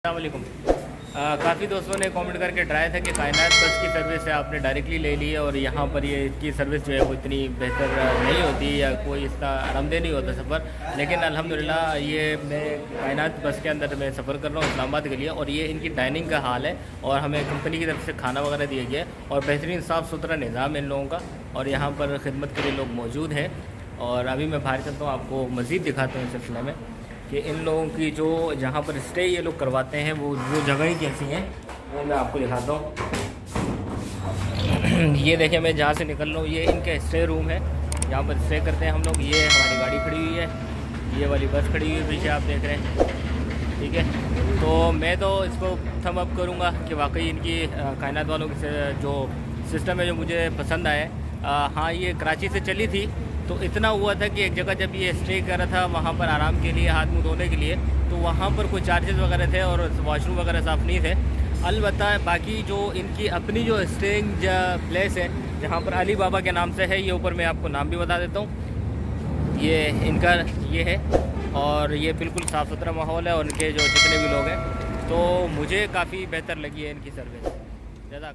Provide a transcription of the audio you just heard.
अस्सलामुअलैकुम। काफ़ी दोस्तों ने कमेंट करके ड्राया था कि कायनात बस की सर्विस है आपने डायरेक्टली ले ली है और यहाँ पर ये इसकी सर्विस जो है वो इतनी बेहतर नहीं होती या कोई इसका आरामदेह नहीं होता सफ़र। लेकिन अल्हम्दुलिल्लाह ये मैं कायनात बस के अंदर मैं सफ़र कर रहा हूँ इस्लामाबाद के लिए और ये इनकी डाइनिंग का हाल है और हमें कंपनी की तरफ से खाना वगैरह दिया गया है और बेहतरीन साफ़ सुथरा निज़ाम है इन लोगों का और यहाँ पर खिदमत के लिए लोग मौजूद हैं। और अभी मैं बाहर चलता हूँ, आपको मज़ीद दिखाता हूँ इस सिलसिले में कि इन लोगों की जो जहाँ पर स्टे ये लोग करवाते हैं वो जगह ही कैसी हैं वो मैं आपको दिखाता हूँ। ये देखिए मैं जहाँ से निकल रहा हूँ ये इनका स्टे रूम है, यहाँ पर स्टे करते हैं हम लोग। ये हमारी गाड़ी खड़ी हुई है, ये वाली बस खड़ी हुई है पीछे आप देख रहे हैं, ठीक है। तो मैं तो इसको थम अप करूँगा कि वाकई इनकी कायनात वालों की जो सिस्टम है जो मुझे पसंद आया है। हाँ, ये कराची से चली थी तो इतना हुआ था कि एक जगह जब ये स्टे कर रहा था वहाँ पर आराम के लिए हाथ मुँह धोने के लिए तो वहाँ पर कोई चार्जेस वगैरह थे और वॉशरूम वगैरह साफ़ नहीं थे। अलबत्ता बाकी जो इनकी अपनी जो स्टेइंग प्लेस है जहाँ पर अली बाबा के नाम से है, ये ऊपर मैं आपको नाम भी बता देता हूँ, ये इनका ये है और ये बिल्कुल साफ़ सुथरा माहौल है और इनके जो जितने भी लोग हैं तो मुझे काफ़ी बेहतर लगी है इनकी सर्विस। ज़्यादा